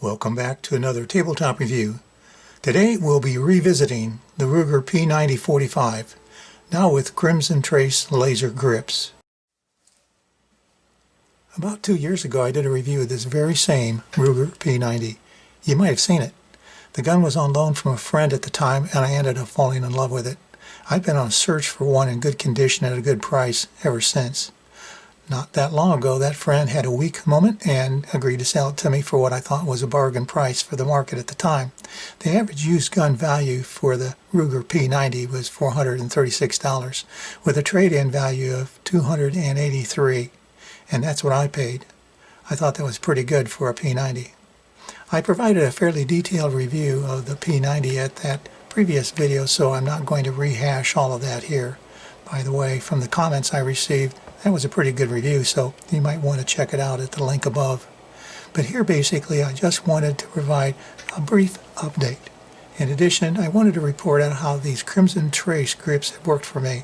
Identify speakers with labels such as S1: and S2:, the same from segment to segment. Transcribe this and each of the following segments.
S1: Welcome back to another tabletop review. Today we'll be revisiting the Ruger P90.45, now with Crimson Trace laser grips. About 2 years ago I did a review of this very same Ruger P90. You might have seen it. The gun was on loan from a friend at the time and I ended up falling in love with it. I've been on a search for one in good condition at a good price ever since. Not that long ago, that friend had a weak moment and agreed to sell it to me for what I thought was a bargain price for the market at the time. The average used gun value for the Ruger P90 was $436, with a trade-in value of $283, and that's what I paid. I thought that was pretty good for a P90. I provided a fairly detailed review of the P90 at that previous video, so I'm not going to rehash all of that here. By the way, from the comments I received, that was a pretty good review, so you might want to check it out at the link above. But here basically I just wanted to provide a brief update. In addition, I wanted to report out how these Crimson Trace grips have worked for me.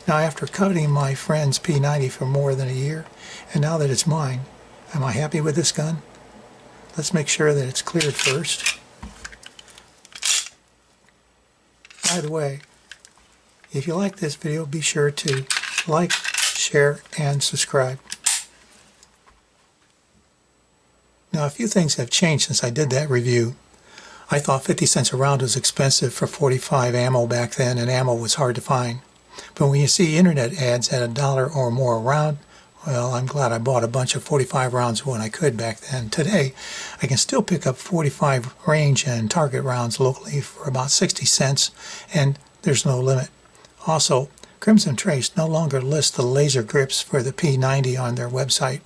S1: Now, after coveting my friend's P90 for more than a year, and now that it's mine, am I happy with this gun? Let's make sure that it's cleared first. By the way, if you like this video, be sure to like, share, and subscribe. Now, a few things have changed since I did that review. I thought 50 cents a round was expensive for .45 ammo back then, and ammo was hard to find. But when you see internet ads at $1 or more a round, well, I'm glad I bought a bunch of .45 rounds when I could back then. Today, I can still pick up .45 range and target rounds locally for about 60 cents, and there's no limit. Also, Crimson Trace no longer lists the laser grips for the P90 on their website.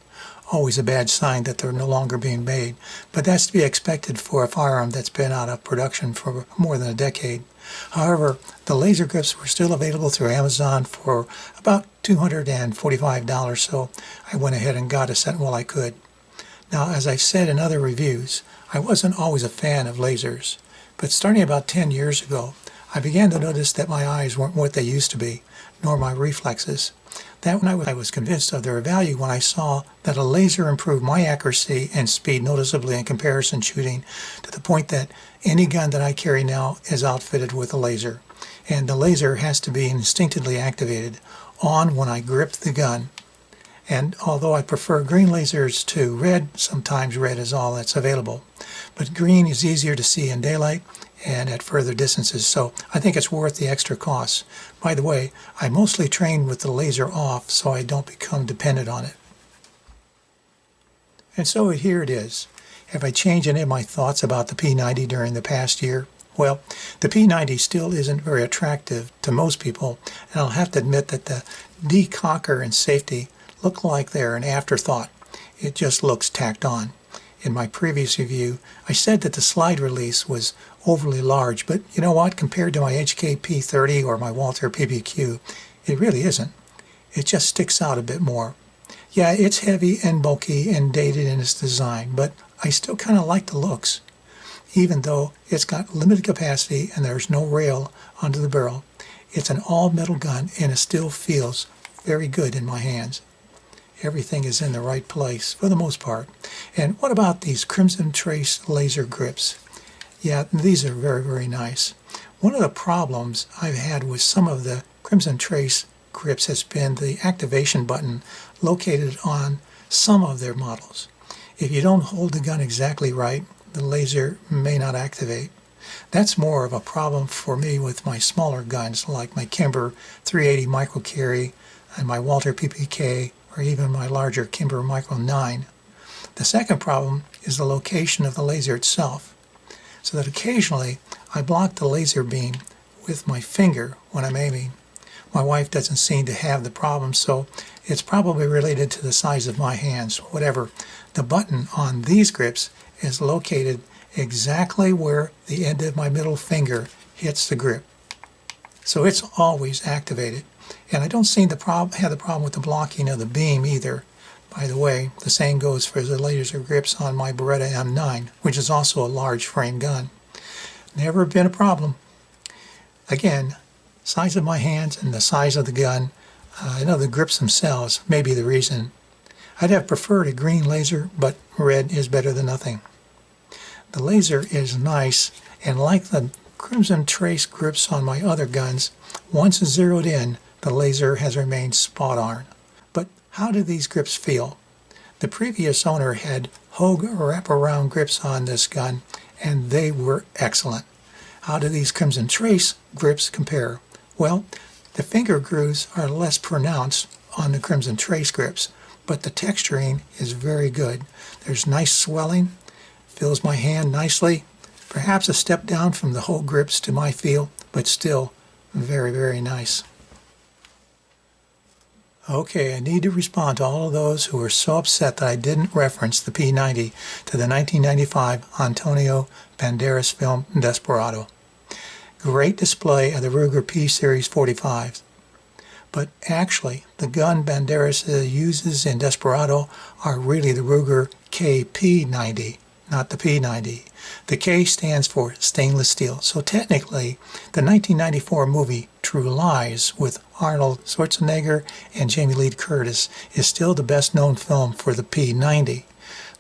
S1: Always a bad sign that they're no longer being made, but that's to be expected for a firearm that's been out of production for more than a decade. However, the laser grips were still available through Amazon for about $245, so I went ahead and got a set while I could. Now, as I've said in other reviews, I wasn't always a fan of lasers, but starting about 10 years ago, I began to notice that my eyes weren't what they used to be, nor my reflexes. That night I was convinced of their value when I saw that a laser improved my accuracy and speed noticeably in comparison shooting, to the point that any gun that I carry now is outfitted with a laser. And the laser has to be instinctively activated on when I grip the gun. And although I prefer green lasers to red, sometimes red is all that's available. But green is easier to see in daylight and at further distances, so I think it's worth the extra costs. By the way, I mostly train with the laser off so I don't become dependent on it. And so here it is. Have I changed any of my thoughts about the P90 during the past year? Well, the P90 still isn't very attractive to most people, and I'll have to admit that the decocker and safety look like they're an afterthought. It just looks tacked on. In my previous review, I said that the slide release was overly large, but you know what? Compared to my HK P30 or my Walther PPQ, it really isn't. It just sticks out a bit more. Yeah, it's heavy and bulky and dated in its design, but I still kind of like the looks. Even though it's got limited capacity and there's no rail under the barrel, it's an all-metal gun and it still feels very good in my hands. Everything is in the right place for the most part. And what about these Crimson Trace laser grips? Yeah, these are very, very nice. One of the problems I've had with some of the Crimson Trace grips has been the activation button located on some of their models. If you don't hold the gun exactly right, the laser may not activate. That's more of a problem for me with my smaller guns like my Kimber 380 Micro Carry and my Walther PPK, or even my larger Kimber Micro 9. The second problem is the location of the laser itself, so that occasionally I block the laser beam with my finger when I'm aiming. My wife doesn't seem to have the problem, so it's probably related to the size of my hands. Whatever, the button on these grips is located exactly where the end of my middle finger hits the grip. So it's always activated. And I don't seem to have the problem with the blocking of the beam either. By the way, the same goes for the laser grips on my Beretta M9, which is also a large frame gun. Never been a problem. Again, size of my hands and the size of the gun, I know the grips themselves may be the reason. I'd have preferred a green laser, but red is better than nothing. The laser is nice, and like the Crimson Trace grips on my other guns, once zeroed in, the laser has remained spot on. But how do these grips feel? The previous owner had Hogue wraparound grips on this gun, and they were excellent. How do these Crimson Trace grips compare? Well, the finger grooves are less pronounced on the Crimson Trace grips, but the texturing is very good. There's nice swelling, fills my hand nicely, perhaps a step down from the Hogue grips to my feel, but still very, very nice. Okay, I need to respond to all of those who were so upset that I didn't reference the P90 to the 1995 Antonio Banderas film Desperado. Great display of the Ruger P90’s. But actually, the gun Banderas uses in Desperado are really the Ruger KP90, not the P90. The K stands for stainless steel. So technically, the 1994 movie True Lies with Arnold Schwarzenegger and Jamie Lee Curtis is still the best known film for the P90.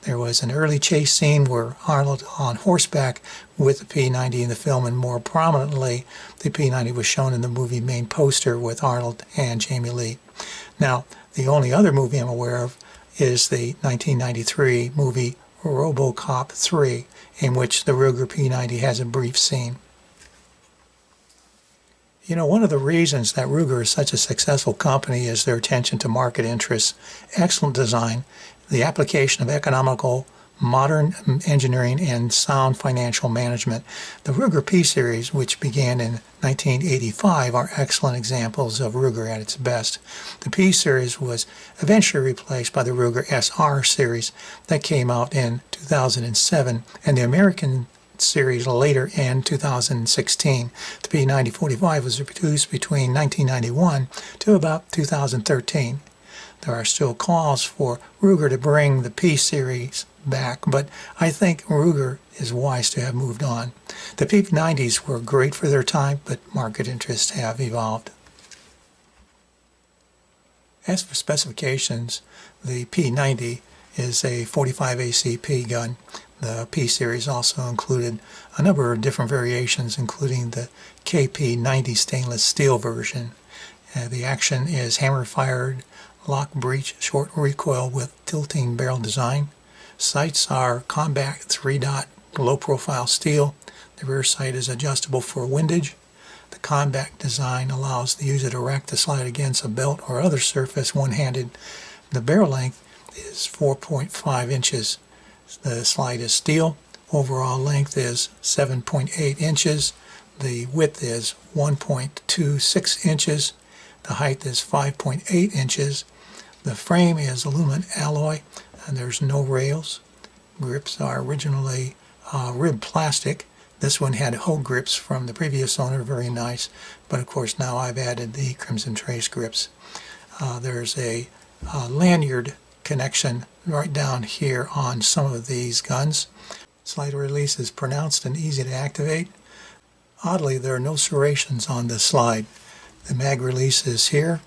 S1: There was an early chase scene where Arnold on horseback with the P90 in the film, and more prominently, the P90 was shown in the movie main poster with Arnold and Jamie Lee. Now, the only other movie I'm aware of is the 1993 movie RoboCop 3, in which the Ruger P90 has a brief scene. You know, one of the reasons that Ruger is such a successful company is their attention to market interests, excellent design, the application of economical, modern engineering, and sound financial management. The Ruger P series, which began in 1985, are excellent examples of Ruger at its best. The P series was eventually replaced by the Ruger SR series that came out in 2007, and the American series later in 2016. The P90.45 was produced between 1991 to about 2013. There are still calls for Ruger to bring the P series back, but I think Ruger is wise to have moved on. The P90s were great for their time, but market interests have evolved. As for specifications, the P90 is a 45 ACP gun. The P series also included a number of different variations, including the KP90 stainless steel version. The action is hammer-fired, lock breech, short recoil with tilting barrel design. Sights are combat 3-dot low-profile steel. The rear sight is adjustable for windage. The combat design allows the user to rack the slide against a belt or other surface one-handed. The barrel length is 4.5 inches. The slide is steel. Overall length is 7.8 inches. The width is 1.26 inches. The height is 5.8 inches. The frame is aluminum alloy, and there's no rails. Grips are originally ribbed plastic. This one had Hogue grips from the previous owner, very nice. But of course now I've added the Crimson Trace grips. There's a lanyard connection right down here on some of these guns. Slide release is pronounced and easy to activate. Oddly, there are no serrations on this slide. The mag release is here.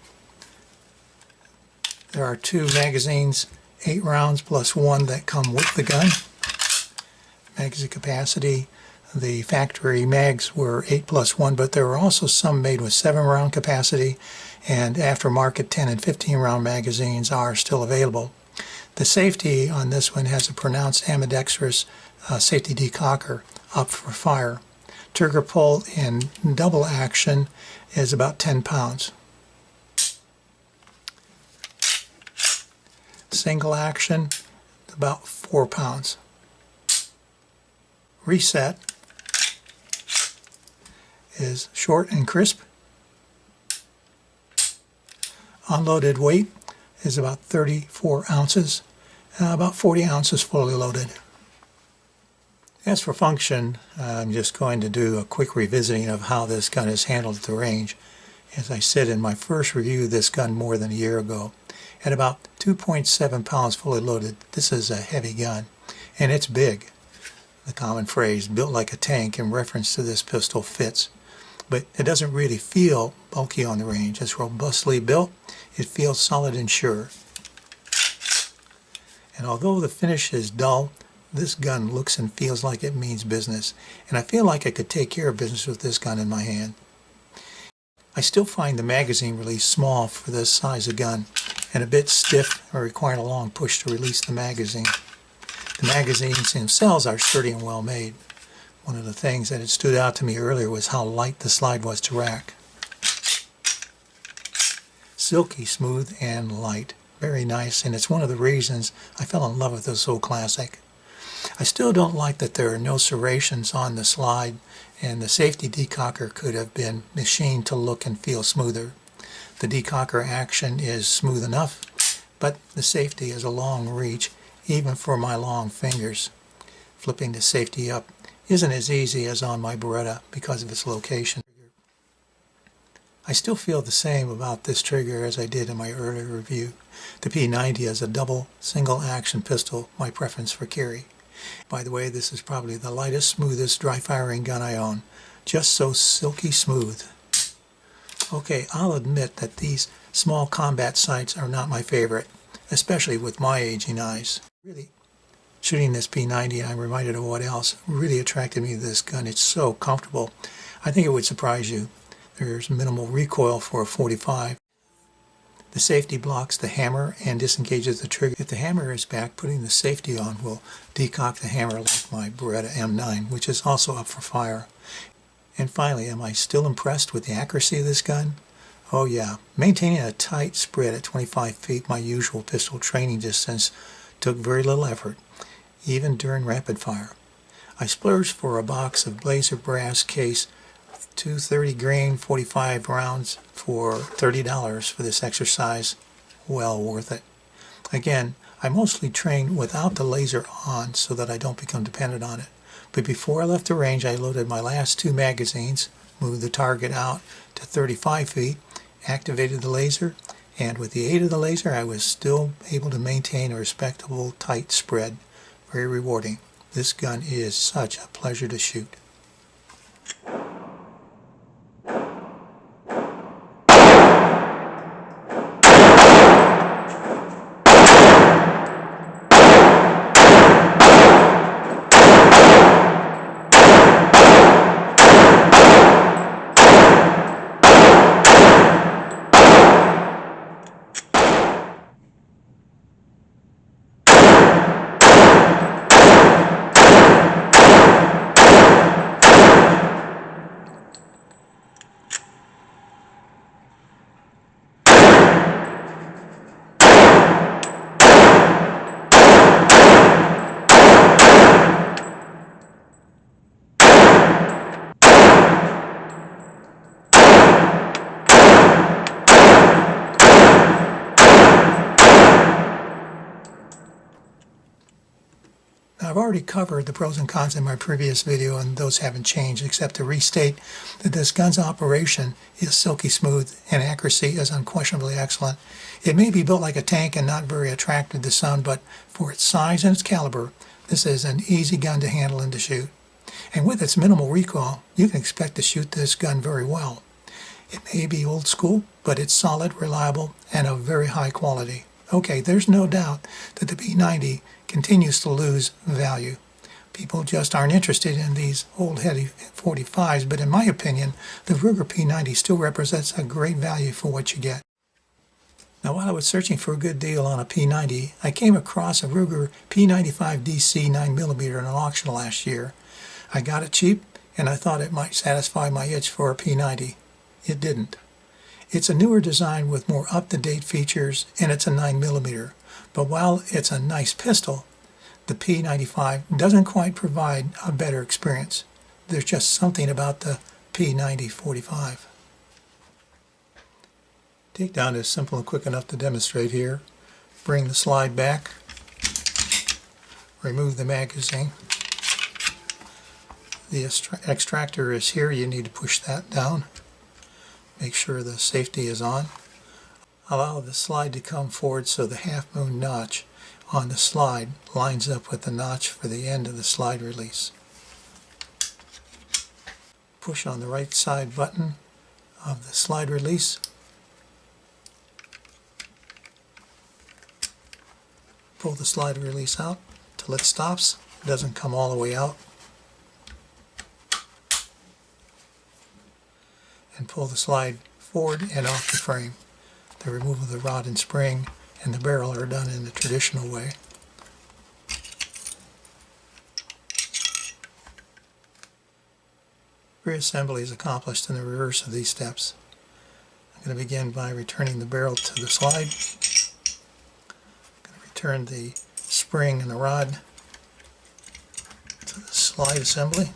S1: There are 2 magazines, 8 rounds plus 1 that come with the gun. Magazine capacity, the factory mags were 8 plus 1, but there were also some made with 7-round capacity, and aftermarket 10 and 15 round magazines are still available. The safety on this one has a pronounced ambidextrous safety decocker up for fire. Trigger pull in double action is about 10 pounds. Single action, about 4 pounds. Reset is short and crisp. Unloaded weight is about 34 ounces, about 40 ounces fully loaded. As for function, I'm just going to do a quick revisiting of how this gun is handled at the range. As I said in my first review of this gun more than a year ago, at about 2.7 pounds fully loaded, this is a heavy gun, and it's big. The common phrase, built like a tank, in reference to this pistol fits. But it doesn't really feel bulky on the range. It's robustly built. It feels solid and sure. And although the finish is dull, this gun looks and feels like it means business, and I feel like I could take care of business with this gun in my hand. I still find the magazine release small for this size of gun, and a bit stiff or require a long push to release the magazine. The magazines themselves are sturdy and well made. One of the things that had stood out to me earlier was how light the slide was to rack. Silky smooth and light. Very nice, and it's one of the reasons I fell in love with this old classic. I still don't like that there are no serrations on the slide, and the safety decocker could have been machined to look and feel smoother. The decocker action is smooth enough, but the safety is a long reach, even for my long fingers. Flipping the safety up isn't as easy as on my Beretta because of its location. I still feel the same about this trigger as I did in my earlier review. The P90 is a double single action pistol, my preference for carry. By the way, this is probably the lightest, smoothest dry firing gun I own. Just so silky smooth. Okay, I'll admit that these small combat sights are not my favorite, especially with my aging eyes. Really, shooting this P90, I'm reminded of what else really attracted me to this gun. It's so comfortable. I think it would surprise you. There's minimal recoil for a .45. The safety blocks the hammer and disengages the trigger. If the hammer is back, putting the safety on will decock the hammer like my Beretta M9, which is also up for fire. And finally, am I still impressed with the accuracy of this gun? Oh yeah, maintaining a tight spread at 25 feet, my usual pistol training distance, took very little effort, even during rapid fire. I splurged for a box of Blazer brass case, 230 grain 45 rounds for $30 for this exercise. Well worth it. Again, I mostly trained without the laser on so that I don't become dependent on it. But before I left the range, I loaded my last 2 magazines, moved the target out to 35 feet, activated the laser, and with the aid of the laser I was still able to maintain a respectable tight spread. Very rewarding. This gun is such a pleasure to shoot. Now, I've already covered the pros and cons in my previous video, and those haven't changed, except to restate that this gun's operation is silky smooth and accuracy is unquestionably excellent. It may be built like a tank and not very attractive to some, but for its size and its caliber, this is an easy gun to handle and to shoot. And with its minimal recoil, you can expect to shoot this gun very well. It may be old school, but it's solid, reliable, and of very high quality. Okay, there's no doubt that the P90 continues to lose value. People just aren't interested in these old heady 45s, but in my opinion, the Ruger P90 still represents a great value for what you get. Now, while I was searching for a good deal on a P90, I came across a Ruger P95'd 9mm in an auction last year. I got it cheap, and I thought it might satisfy my itch for a P90. It didn't. It's a newer design with more up-to-date features, and it's a 9mm. But while it's a nice pistol, the P95 doesn't quite provide a better experience. There's just something about the P90.45. Takedown is simple and quick enough to demonstrate here. Bring the slide back, remove the magazine. The extractor is here. You need to push that down. Make sure the safety is on. Allow the slide to come forward so the half-moon notch on the slide lines up with the notch for the end of the slide release. Push on the right side button of the slide release. Pull the slide release out till it stops. doesn't come all the way out. And pull the slide forward and off the frame. The removal of the rod and spring and the barrel are done in the traditional way. Reassembly is accomplished in the reverse of these steps. I'm going to begin by returning the barrel to the slide. I'm going to return the spring and the rod to the slide assembly.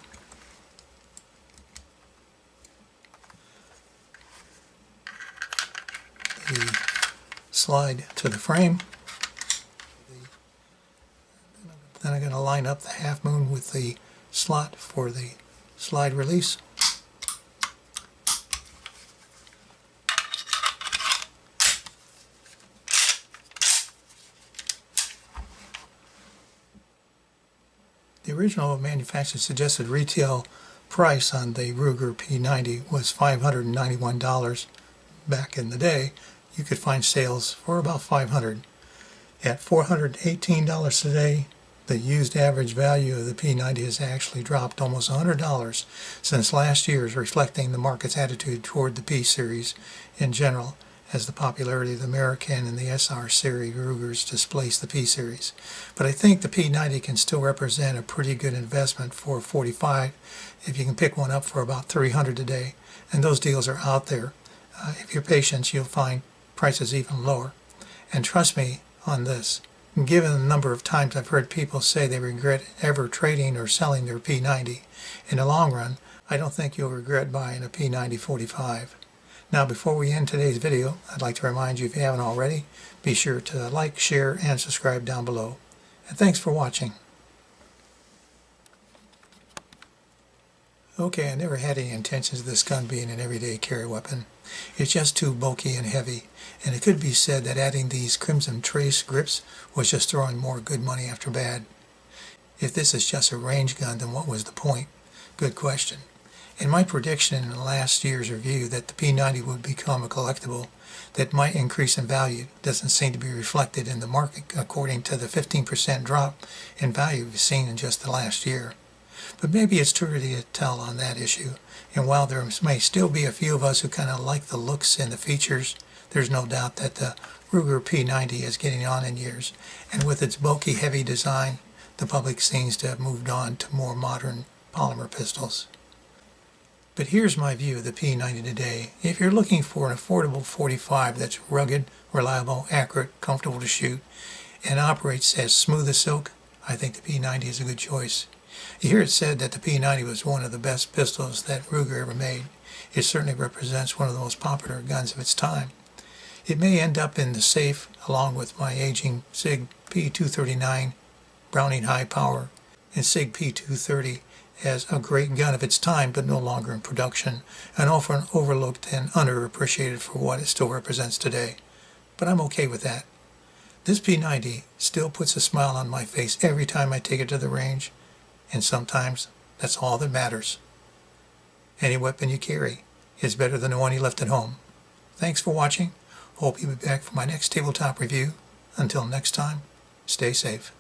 S1: The slide to the frame. Then I'm going to line up the half moon with the slot for the slide release. The original manufacturer's suggested retail price on the Ruger P90 was $591 back in the day. You could find sales for about $500. At $418 today, the used average value of the P90 has actually dropped almost $100 since last year's, reflecting the market's attitude toward the P series in general, as the popularity of the American and the SR series Rugers displaced the P series. But I think the P90 can still represent a pretty good investment for $45 if you can pick one up for about $300 today, and those deals are out there. If you're patient, you'll find prices even lower. And trust me on this, given the number of times I've heard people say they regret ever trading or selling their P90, in the long run, I don't think you'll regret buying a P90.45. Now, before we end today's video, I'd like to remind you, if you haven't already, be sure to like, share, and subscribe down below. And thanks for watching. Okay, I never had any intentions of this gun being an everyday carry weapon. It's just too bulky and heavy, and it could be said that adding these Crimson Trace grips was just throwing more good money after bad. If this is just a range gun, then what was the point? Good question. In my prediction in last year's review that the P90 would become a collectible that might increase in value doesn't seem to be reflected in the market according to the 15% drop in value we've seen in just the last year. But maybe it's too early to tell on that issue, and while there may still be a few of us who kind of like the looks and the features, there's no doubt that the Ruger P90 is getting on in years, and with its bulky, heavy design, the public seems to have moved on to more modern polymer pistols. But here's my view of the P90 today. If you're looking for an affordable .45 that's rugged, reliable, accurate, comfortable to shoot, and operates as smooth as silk, I think the P90 is a good choice. You hear it said that the P90 was one of the best pistols that Ruger ever made. It certainly represents one of the most popular guns of its time. It may end up in the safe along with my aging SIG P239 Browning high power and SIG P230 as a great gun of its time, but no longer in production, and often overlooked and underappreciated for what it still represents today. But I'm okay with that. This P90 still puts a smile on my face every time I take it to the range, and sometimes that's all that matters. Any weapon you carry is better than the one you left at home. Thanks for watching. Hope you'll be back for my next tabletop review. Until next time, stay safe.